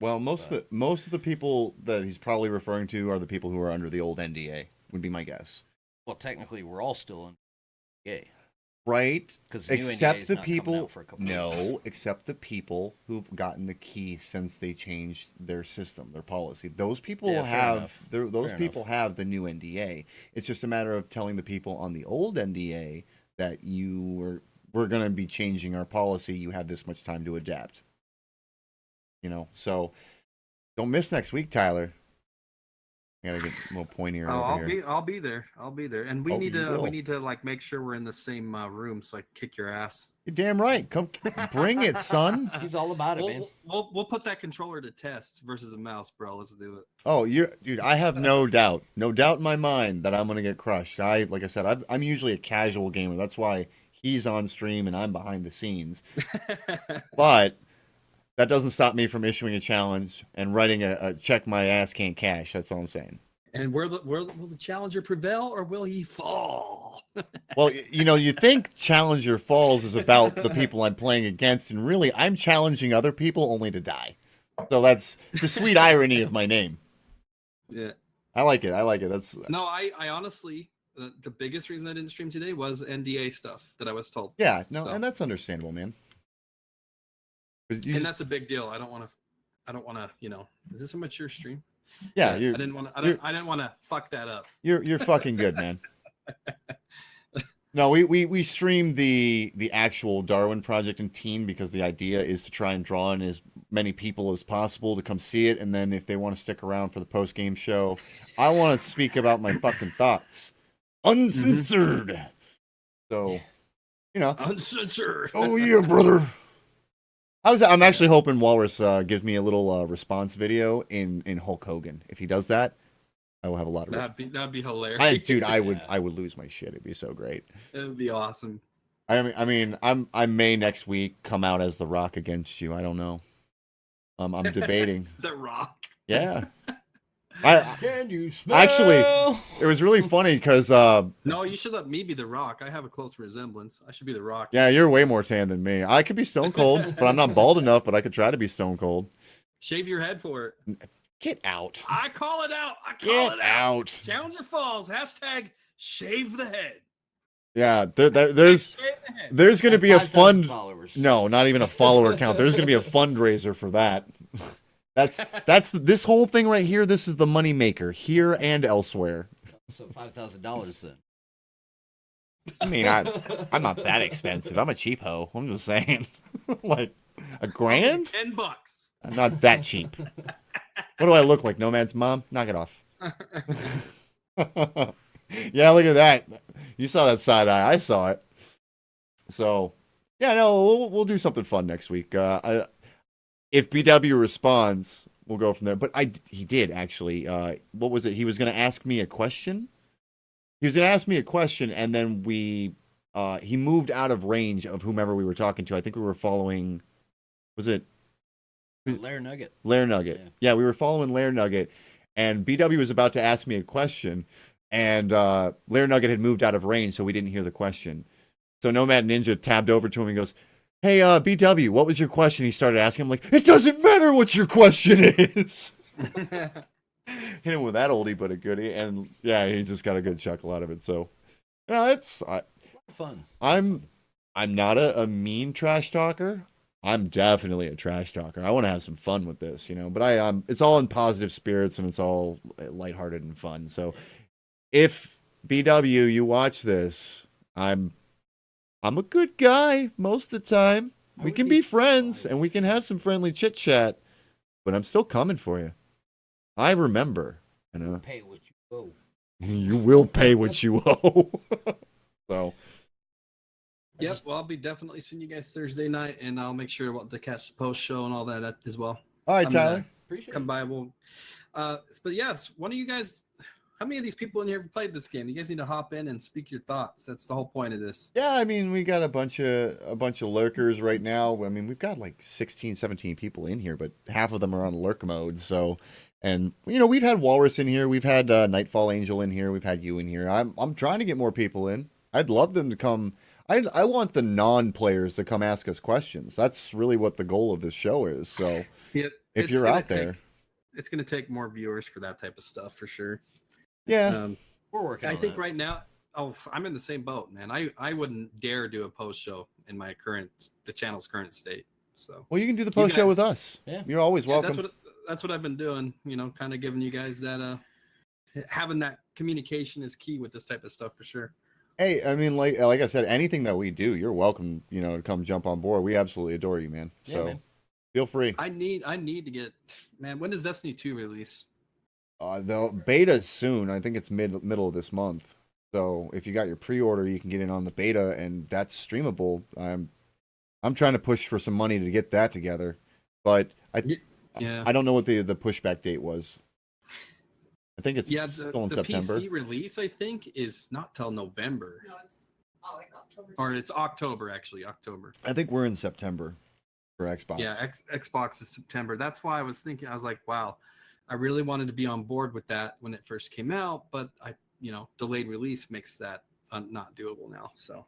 Well, most of the people that he's probably referring to are the people who are under the old NDA, would be my guess. Well, technically, we're all still under NDA. Right? Because the new except NDA is the not people coming out for a couple months. Except the people who've gotten the key since they changed their system, their policy. Those people have have the new NDA. It's just a matter of telling the people on the old NDA that we're going to be changing our policy. You have this much time to adapt. You know, so don't miss next week, Tyler. I gotta get a little pointier over here. I'll be there, and we need to like make sure we're in the same room so I can kick your ass. You're damn right. Come, bring it, son. He's all about it, man. We'll put that controller to test versus a mouse, bro. Let's do it. Oh, dude. I have no doubt in my mind that I'm gonna get crushed. Like I said, I'm usually a casual gamer. That's why he's on stream and I'm behind the scenes. But that doesn't stop me from issuing a challenge and writing a check my ass can't cash. That's all I'm saying. And will the challenger prevail or will he fall? Well, you know, you think Challenger Falls is about the people I'm playing against, and really I'm challenging other people only to die. So that's the sweet irony of my name. Yeah. I like it. That's No, I honestly, the biggest reason I didn't stream today was NDA stuff that I was told. Yeah, no, and that's understandable, man. And that's a big deal. I don't want to, you know, is this a mature stream? Yeah, I didn't want to fuck that up. You're fucking good, man. No, we streamed the actual Darwin Project and team because the idea is to try and draw in as many people as possible to come see it, and then if they want to stick around for the post game show, I want to speak about my fucking thoughts, uncensored. Mm-hmm. So, you know, uncensored. Oh yeah, brother. I'm actually hoping Walrus gives me a little response video in Hulk Hogan. If he does that, I will have a lot of. That'd be hilarious. Dude, I would lose my shit. It'd be so great. It would be awesome. I mean, I may next week come out as The Rock against you. I don't know. I'm debating. The Rock. Yeah. Can you smell? Actually, it was really funny because no, you should let me be The Rock. I have a close resemblance. I should be The Rock. Yeah, you're way more tan than me. I could be Stone Cold, but I'm not bald enough. But I could try to be Stone Cold. Shave your head for it. Get out. I call it out. Get out. Challenger Falls. # shave the head. Yeah, there's going to be a fund. No, not even a follower count. There's going to be a fundraiser for that. That's this whole thing right here. This is the money maker here and elsewhere. So $5,000 then. I mean, I'm not that expensive. I'm a cheap hoe. I'm just saying, like $1,000. $10. I'm not that cheap. What do I look like? Nomad's mom? Knock it off. Yeah, look at that. You saw that side eye. I saw it. So, yeah, no, we'll do something fun next week. If BW responds, we'll go from there. But he did actually. What was it? He was going to ask me a question. He was going to ask me a question, and then he moved out of range of whomever we were talking to. I think we were following. Was it? Lair Nugget. Lair Nugget. Yeah, we were following Lair Nugget, and BW was about to ask me a question, and Lair Nugget had moved out of range, so we didn't hear the question. So Nomad Ninja tabbed over to him and goes, "Hey, BW, what was your question?" He started asking. I'm like, "It doesn't matter what your question is." Hit him with that oldie but a goodie, and yeah, he just got a good chuckle out of it. So, it's fun. I'm not a mean trash talker. I'm definitely a trash talker. I want to have some fun with this, But it's all in positive spirits and it's all lighthearted and fun. So, if BW you watch this, I'm a good guy most of the time. We can be friends and we can have some friendly chit chat, but I'm still coming for you. I remember, Pay what you owe. You will pay what you owe. So. Yep, well, I'll be definitely seeing you guys Thursday night, and I'll make sure to catch the post show and all that as well. All right, Tyler. Come by. But yes, one of you guys. How many of these people in here have played this game? You guys need to hop in and speak your thoughts. That's the whole point of this. Yeah, I mean, we got a bunch of lurkers right now. I mean, we've got like 16, 17 people in here, but half of them are on lurk mode. So, and we've had Walrus in here, we've had Nightfall Angel in here, we've had you in here. I'm trying to get more people in. I'd love them to come. I want the non-players to come ask us questions. That's really what the goal of this show is. So, if you're out there, it's going to take more viewers for that type of stuff for sure. Yeah, we're working. I think right now, I'm in the same boat, man. I wouldn't dare do a post show in the channel's current state. So, well, you can do the post show with us. Yeah, you're always welcome. That's what I've been doing. Kind of giving you guys that. Having that communication is key with this type of stuff for sure. Hey, I mean, like I said, anything that we do, you're welcome. To come jump on board. We absolutely adore you, man. So, man. Feel free. I need to get, man. When does Destiny 2 release? The beta soon. I think it's middle of this month. So if you got your pre-order, you can get in on the beta, and that's streamable. I'm trying to push for some money to get that together, but I don't know what the pushback date was. I think it's still in September. The PC release, I think, is not till November. No, it's like October. Or it's October, actually. October. I think we're in September for Xbox. Yeah, Xbox is September. That's why I was thinking. I was like, wow, I really wanted to be on board with that when it first came out, but delayed release makes that not doable now. So.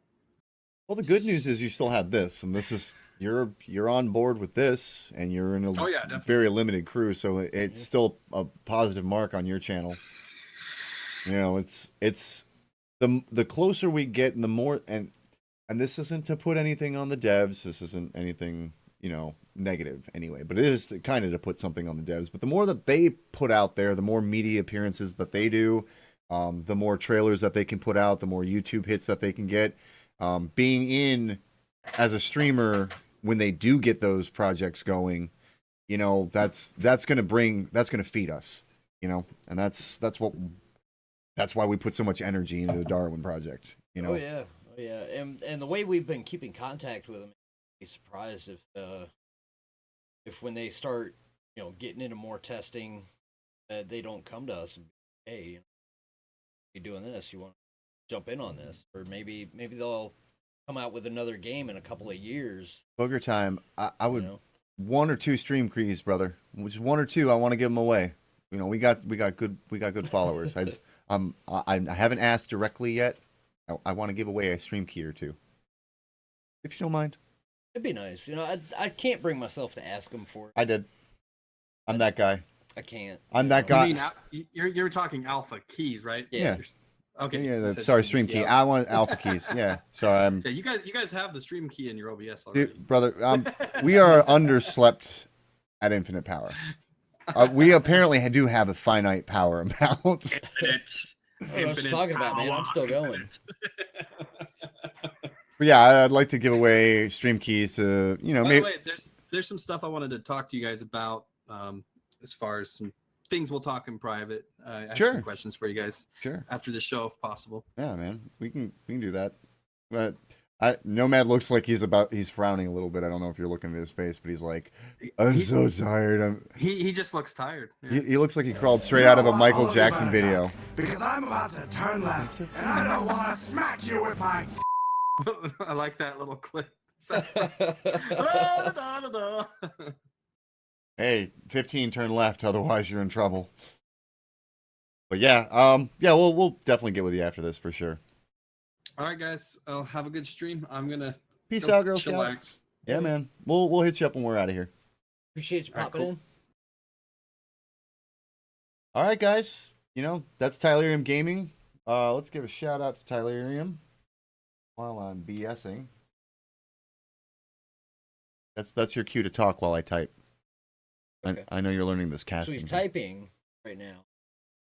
Well, the good news is you still have this, and this is you're on board with this, and you're in a very limited crew, so it's still a positive mark on your channel. It's the closer we get, and the more and this isn't to put anything on the devs. This isn't anything negative anyway, but it is kind of to put something on the devs. But the more that they put out there, the more media appearances that they do, the more trailers that they can put out, the more YouTube hits that they can get. Being in as a streamer when they do get those projects going, that's going to feed us, and that's why we put so much energy into the Darwin project. Oh yeah, and the way we've been keeping contact with them, I'd be surprised if if when they start, getting into more testing, they don't come to us and be, hey, you're doing this, you want to jump in on this, or maybe they'll come out with another game in a couple of years. Booger time. I would 1 or 2 stream keys, brother. Just 1 or 2. I want to give them away. We got good followers. I haven't asked directly yet. I want to give away a stream key or 2, if you don't mind. It'd be nice. I can't bring myself to ask them for it. I did. I'm that guy. I can't. I'm that guy. You mean, you're talking alpha keys, right? Yeah. Okay. Yeah. Sorry, stream key. I want alpha keys. Yeah. Sorry. Yeah, you guys have the stream key in your OBS already. Dude, brother, we are underslept at infinite power. We apparently do have a finite power amount. Infinite talking about, man. I'm still going. But yeah, I'd like to give away stream keys to, By the way, there's some stuff I wanted to talk to you guys about, as far as some things we'll talk in private. I have some questions for you guys. Sure. After the show, if possible. Yeah, man, we can do that. But Nomad looks like he's frowning a little bit. I don't know if you're looking at his face, but he's like, I'm so tired. He just looks tired. Yeah. He looks like he crawled straight out of a Michael Jackson video. Because I'm about to turn left, and I don't want to smack you with my. I like that little clip. Hey, 15, turn left, otherwise you're in trouble. But yeah, we'll definitely get with you after this for sure. All right, guys. Have a good stream. I'm gonna peace out, Girl chillax. Scout. Yeah, man. We'll hit you up when we're out of here. Appreciate you popping in. All right, guys. That's Tylerium Gaming. Let's give a shout out to Tylerium while I'm BSing. That's your cue to talk while I type. Okay. I know you're learning this casting. So he's typing right now.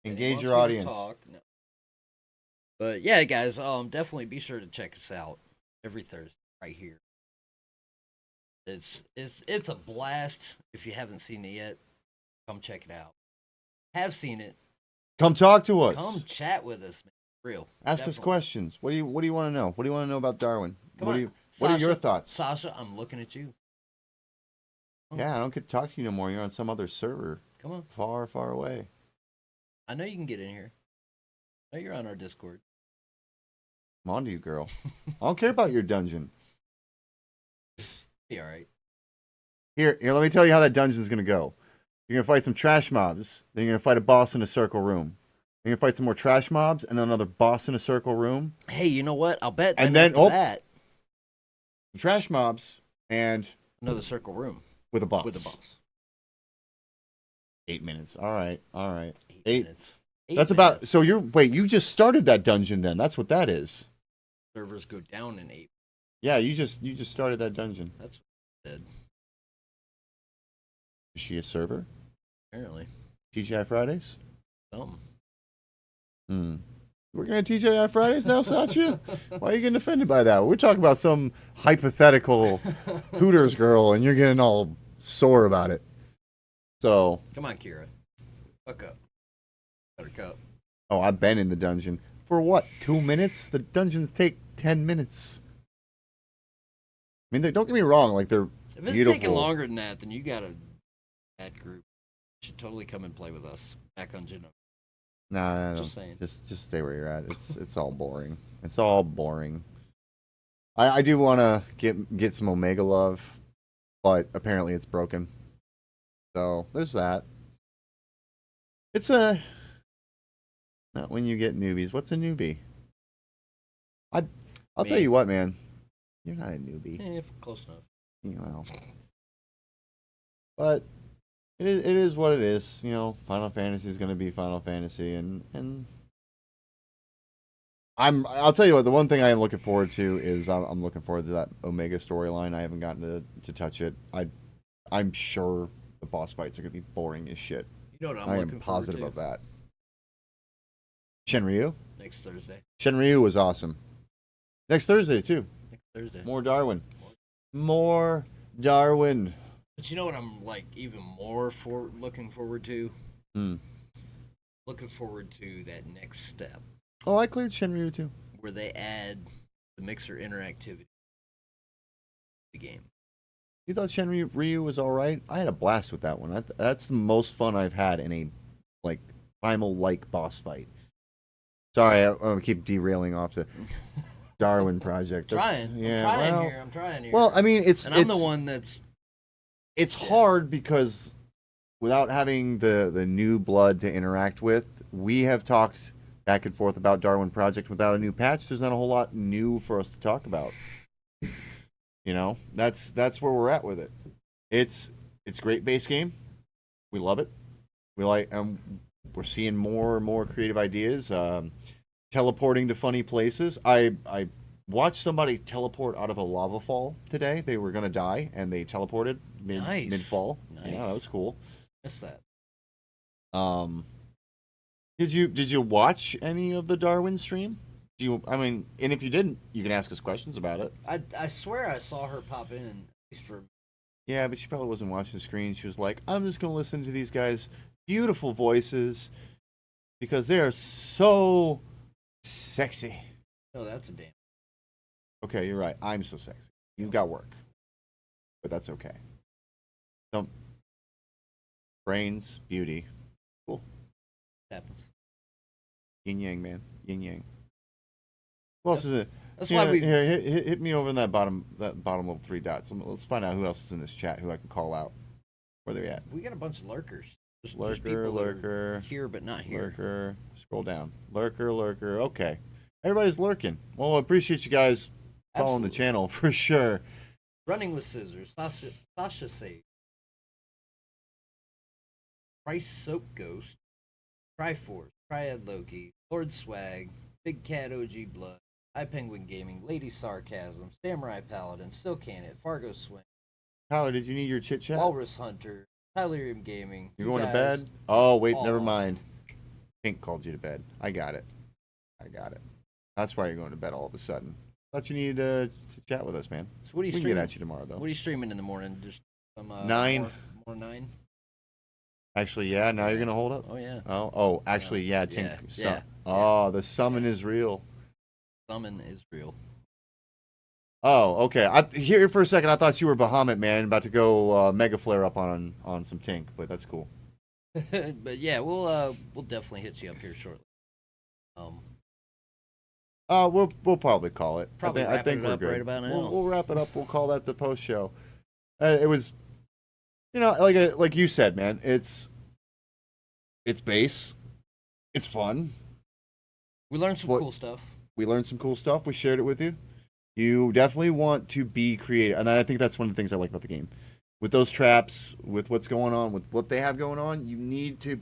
Engage your audience. Talk. No. But yeah, guys, definitely be sure to check us out every Thursday right here. It's a blast. If you haven't seen it yet, come check it out. Have seen it? Come talk to us. Come chat with us, man. Real. Ask us questions. What do you want to know? What do you want to know about Darwin? What are your thoughts? Sasha, I'm looking at you. Yeah, I don't get to talk to you no more. You're on some other server. Come on. Far, far away. I know you can get in here. I know you're on our Discord. I'm on to you, girl. I don't care about your dungeon. Be all right. Here, let me tell you how that dungeon's going to go. You're going to fight some trash mobs. Then you're going to fight a boss in a circle room. You're going to fight some more trash mobs and then another boss in a circle room. Hey, you know what? I'll bet. And then, that. Trash mobs and another circle room. With a boss. 8 minutes. All right. 8 minutes. That's about. So you just started that dungeon then. That's what that is. Servers go down in 8. Yeah, you just started that dungeon. That's what I did. Is she a server? Apparently. TGI Fridays? Something. We're going to TGI Fridays now, Satya? Why are you getting offended by that? We're talking about some hypothetical Hooters girl, and you're getting all sore about it. So. Come on, Kira. Fuck up. Buttercup. Oh, I've been in the dungeon. For what, 2 minutes? The dungeons take 10 minutes. I mean, don't get me wrong. Like, they're if it's beautiful. Taking longer than that, then you got a bad group. You should totally come and play with us back on Genova. Nah, no. Just stay where you're at. It's all boring. It's all boring. I do want to get some Omega love, but apparently it's broken. So there's that. It's not when you get newbies. What's a newbie? I'll tell you what, man. You're not a newbie. Yeah, close enough. But it is what it is. Final Fantasy is going to be Final Fantasy, and I'll tell you what. The one thing I am looking forward to is I'm looking forward to that Omega storyline. I haven't gotten to touch it. I'm sure the boss fights are going to be boring as shit. You know what I am positive of that. Shenryu? Next Thursday. Shenryu was awesome. Next Thursday, too. Next Thursday. More Darwin. More Darwin. But you know what I'm even more looking forward to? Looking forward to that next step. Oh, I cleared Shenryu, too. Where they add the mixer interactivity to the game. You thought Shenryu was all right? I had a blast with that one. That's the most fun I've had in a like primal-like boss fight. Sorry, I keep derailing off the Darwin Project. I'm trying here. Well, I mean, I'm the one that's. It's hard because without having the new blood to interact with, we have talked back and forth about Darwin Project. Without a new patch, there's not a whole lot new for us to talk about. You know, that's where we're at with it. It's a great base game. We love it. We're seeing more and more creative ideas. Teleporting to funny places. I watched somebody teleport out of a lava fall today. They were gonna die and they teleported mid fall. Nice. Yeah, that was cool. Missed that. Did you watch any of the Darwin stream? And if you didn't, you can ask us questions about it. I swear I saw her pop in, at least for. Yeah, but she probably wasn't watching the screen. She was like, I'm just gonna listen to these guys' beautiful voices because they are so sexy. Oh, that's a damn. Okay, you're right. I'm so sexy. You've got work, but that's okay. Some brains, beauty, cool. Happens. Yin yang, man. Yin yang. Who else is it? That's why we hit me over in that bottom of 3 dots. Let's find out who else is in this chat who I can call out. Where they at? We got a bunch of lurkers. Just Lurker. Here but not here. Lurker. Scroll down. Lurker. Okay. Everybody's lurking. Well, I appreciate you guys following the channel for sure. Running with Scissors. Sasha Sage. Price Soap Ghost. Triforce. Triad Loki. Lord Swag. Big Cat OG Blood. iPenguin Gaming. Lady Sarcasm. Samurai Paladin. Still Can It. Fargo Swing. Tyler, did you need your chit chat? Walrus Hunter. Tylerium Gaming. You're going to bed? Oh, wait, never mind. Pink called you to bed. I got it. That's why you're going to bed all of a sudden. Thought you needed to chat with us, man. So what are you we streaming? Can get at you tomorrow, though. What are you streaming in the morning? Just some 9. More 9. Actually, yeah. Now you're gonna hold up. Oh yeah. Oh, actually, yeah. Tink. Yeah. Oh, the summon is real. Summon is real. Oh, okay. Here for a second, I thought you were Bahamut, man, about to go Mega Flare up on some Tink, but that's cool. But yeah, we'll definitely hit you up here shortly. We'll probably call it. I think we're good. Right about now. We'll wrap it up. We'll call that the post show. It was, like you said, man. It's base. It's fun. We learned some cool stuff. We learned some cool stuff. We shared it with you. You definitely want to be creative, and I think that's one of the things I like about the game. With those traps, with what's going on, with what they have going on, you need to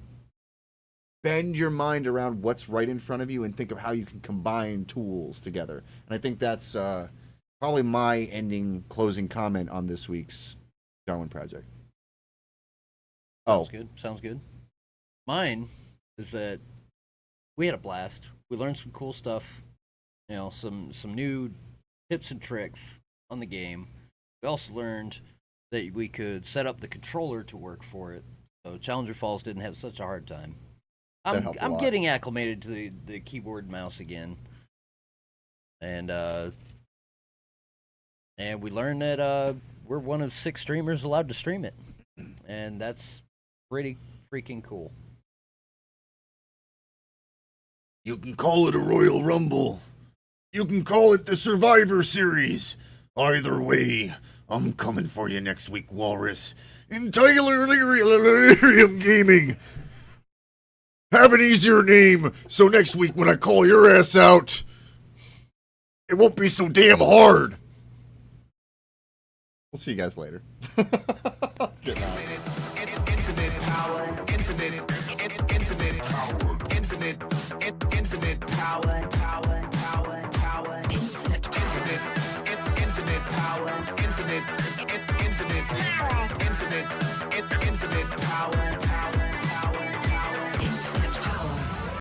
bend your mind around what's right in front of you and think of how you can combine tools together. And I think that's probably my closing comment on this week's Darwin Project. Sounds good. Mine is that we had a blast. We learned some cool stuff. Some new tips and tricks on the game. We also learned that we could set up the controller to work for it, so Challenger Falls didn't have such a hard time. I'm getting acclimated to the keyboard and mouse again, and we learned that we're one of 6 streamers allowed to stream it, and that's pretty freaking cool. You can call it a Royal Rumble. You can call it the Survivor Series. Either way, I'm coming for you next week, Walrus. In Tylerium Gaming. Have an easier name, so next week when I call your ass out, it won't be so damn hard. We'll see you guys later. Good night. Infinite power. Infinite power. Infinite power. Infinite